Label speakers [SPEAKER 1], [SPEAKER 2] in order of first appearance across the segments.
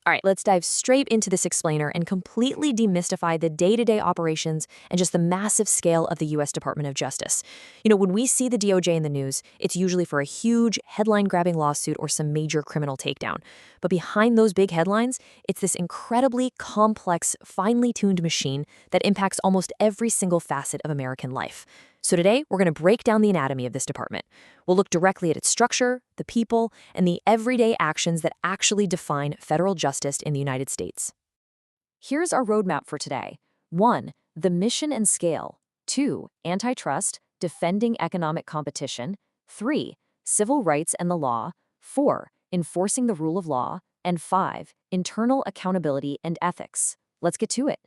[SPEAKER 1] All right, let's dive straight into this explainer and completely demystify the day-to-day operations and just the massive scale of the U.S. Department of Justice. When we see the DOJ in the news, it's usually for a huge, headline-grabbing lawsuit or some major criminal takedown. But behind those big headlines, it's this incredibly complex, finely tuned machine that impacts almost every single facet of American life. So today, we're going to break down the anatomy of this department. We'll look directly at its structure, the people, and the everyday actions that actually define federal justice in the United States. Here's our roadmap for today. 1. The mission and scale. 2. Antitrust, defending economic competition. 3. Civil rights and the law. 4. Enforcing the rule of law. And 5. Internal accountability and ethics. Let's get to it.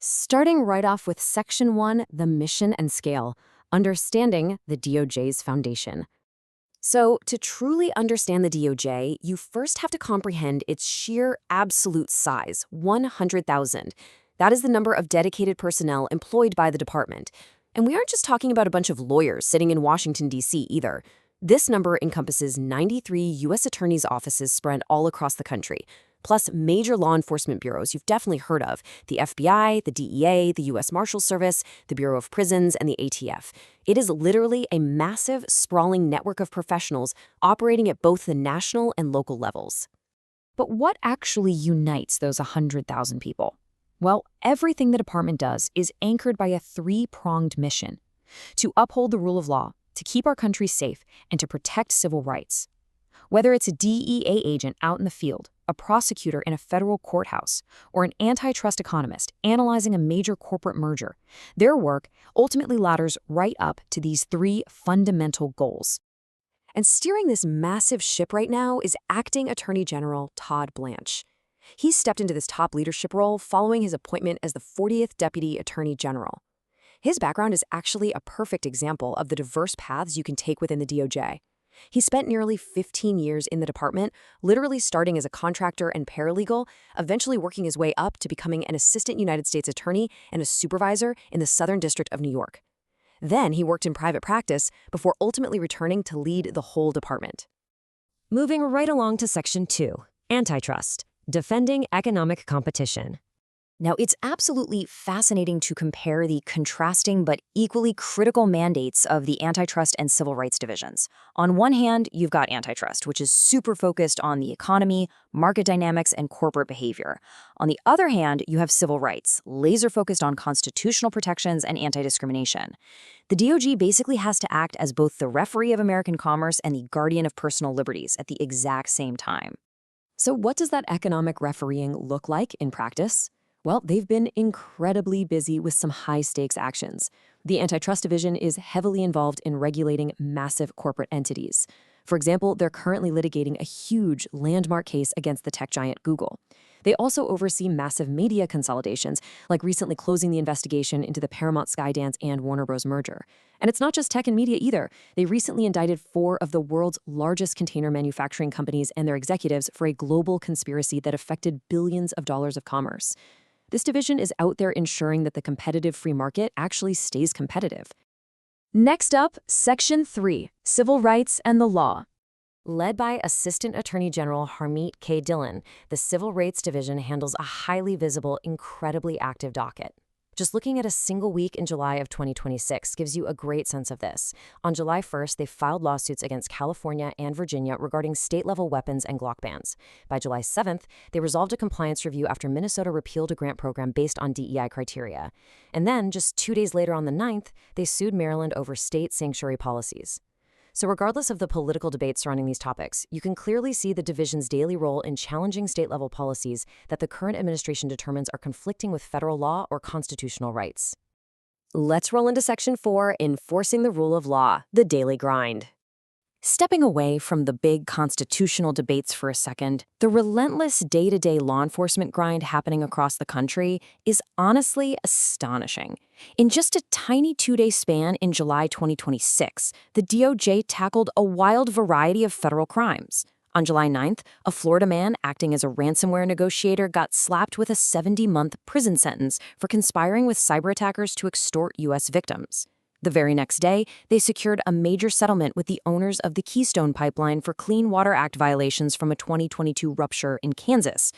[SPEAKER 1] Starting right off with Section 1, the mission and scale, understanding the DOJ's foundation. So, to truly understand the DOJ, you first have to comprehend its sheer absolute size, 100,000. That is the number of dedicated personnel employed by the department. And we aren't just talking about a bunch of lawyers sitting in Washington, D.C. either. This number encompasses 93 U.S. attorneys' offices spread all across the country, plus major law enforcement bureaus you've definitely heard of, the FBI, the DEA, the U.S. Marshals Service, the Bureau of Prisons, and the ATF. It is literally a massive, sprawling network of professionals operating at both the national and local levels. But what actually unites those 100,000 people? Well, everything the department does is anchored by a three-pronged mission: to uphold the rule of law, to keep our country safe, and to protect civil rights. Whether it's a DEA agent out in the field, a prosecutor in a federal courthouse, or an antitrust economist analyzing a major corporate merger, their work ultimately ladders right up to these three fundamental goals. And steering this massive ship right now is Acting Attorney General Todd Blanche. He stepped into this top leadership role following his appointment as the 40th Deputy Attorney General. His background is actually a perfect example of the diverse paths you can take within the DOJ. He spent nearly 15 years in the department, literally starting as a contractor and paralegal, eventually working his way up to becoming an assistant United States attorney and a supervisor in the Southern District of New York. Then he worked in private practice before ultimately returning to lead the whole department. Moving right along to Section 2, Antitrust, defending economic competition. Now, it's absolutely fascinating to compare the contrasting but equally critical mandates of the Antitrust and Civil Rights Divisions. On one hand, you've got Antitrust, which is super focused on the economy, market dynamics, and corporate behavior. On the other hand, you have Civil Rights, laser focused on constitutional protections and anti-discrimination. The DOJ basically has to act as both the referee of American commerce and the guardian of personal liberties at the exact same time. So what does that economic refereeing look like in practice? Well, they've been incredibly busy with some high-stakes actions. The Antitrust Division is heavily involved in regulating massive corporate entities. For example, they're currently litigating a huge landmark case against the tech giant Google. They also oversee massive media consolidations, like recently closing the investigation into the Paramount Skydance and Warner Bros. Merger. And it's not just tech and media either. They recently indicted 4 of the world's largest container manufacturing companies and their executives for a global conspiracy that affected billions of dollars of commerce. This division is out there ensuring that the competitive free market actually stays competitive. Next up, Section 3, Civil Rights and the Law. Led by Assistant Attorney General Harmeet K. Dillon, the Civil Rights Division handles a highly visible, incredibly active docket. Just looking at a single week in July of 2026 gives you a great sense of this. On July 1st, they filed lawsuits against California and Virginia regarding state-level weapons and Glock bans. By July 7th, they resolved a compliance review after Minnesota repealed a grant program based on DEI criteria. And then, just 2 days later on the 9th, they sued Maryland over state sanctuary policies. So regardless of the political debate surrounding these topics, you can clearly see the division's daily role in challenging state-level policies that the current administration determines are conflicting with federal law or constitutional rights. Let's roll into Section 4, Enforcing the Rule of Law, the daily grind. Stepping away from the big constitutional debates for a second, the relentless day-to-day law enforcement grind happening across the country is honestly astonishing. In just a tiny 2-day span in July 2026, the DOJ tackled a wild variety of federal crimes. On July 9th, a Florida man acting as a ransomware negotiator got slapped with a 70-month prison sentence for conspiring with cyber attackers to extort U.S. victims. The very next day, they secured a major settlement with the owners of the Keystone Pipeline for Clean Water Act violations from a 2022 rupture in Kansas.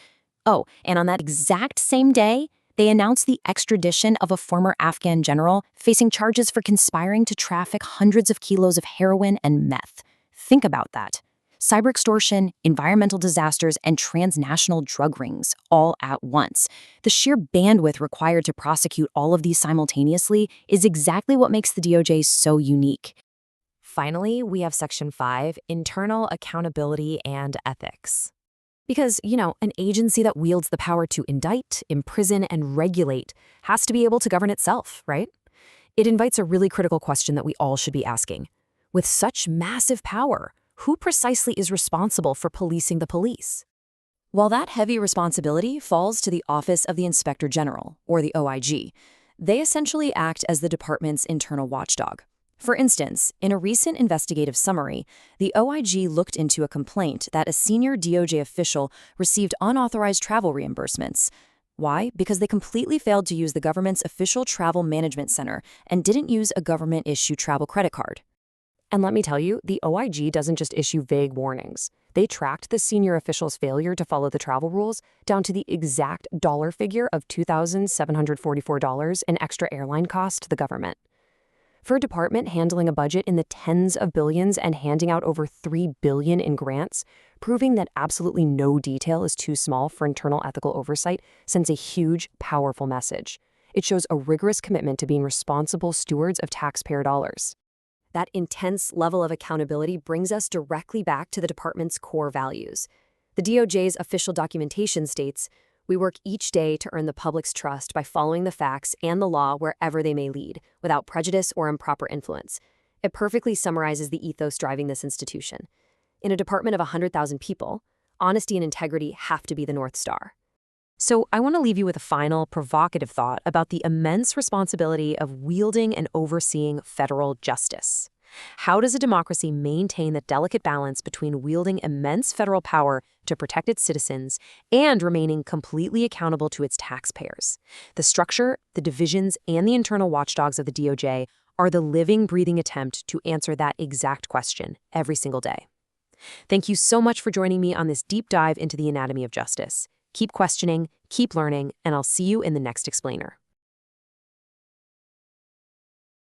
[SPEAKER 1] Oh, and on that exact same day, they announced the extradition of a former Afghan general facing charges for conspiring to traffic hundreds of kilos of heroin and meth. Think about that. Cyber extortion, environmental disasters, and transnational drug rings all at once. The sheer bandwidth required to prosecute all of these simultaneously is exactly what makes the DOJ so unique. Finally, we have Section 5, Internal Accountability and Ethics. Because, an agency that wields the power to indict, imprison, and regulate has to be able to govern itself, right? It invites a really critical question that we all should be asking. With such massive power, who precisely is responsible for policing the police? While that heavy responsibility falls to the Office of the Inspector General, or the OIG, they essentially act as the department's internal watchdog. For instance, in a recent investigative summary, the OIG looked into a complaint that a senior DOJ official received unauthorized travel reimbursements. Why? Because they completely failed to use the government's official travel management center and didn't use a government-issued travel credit card. And let me tell you, the OIG doesn't just issue vague warnings. They tracked the senior official's failure to follow the travel rules down to the exact dollar figure of $2,744 in extra airline cost to the government. For a department handling a budget in the tens of billions and handing out over $3 billion in grants, proving that absolutely no detail is too small for internal ethical oversight sends a huge, powerful message. It shows a rigorous commitment to being responsible stewards of taxpayer dollars. That intense level of accountability brings us directly back to the department's core values. The DOJ's official documentation states, "We work each day to earn the public's trust by following the facts and the law wherever they may lead, without prejudice or improper influence." It perfectly summarizes the ethos driving this institution. In a department of 100,000 people, honesty and integrity have to be the North Star. So I want to leave you with a final, provocative thought about the immense responsibility of wielding and overseeing federal justice. How does a democracy maintain the delicate balance between wielding immense federal power to protect its citizens and remaining completely accountable to its taxpayers? The structure, the divisions, and the internal watchdogs of the DOJ are the living, breathing attempt to answer that exact question every single day. Thank you so much for joining me on this deep dive into the anatomy of justice. Keep questioning, keep learning, and I'll see you in the next explainer.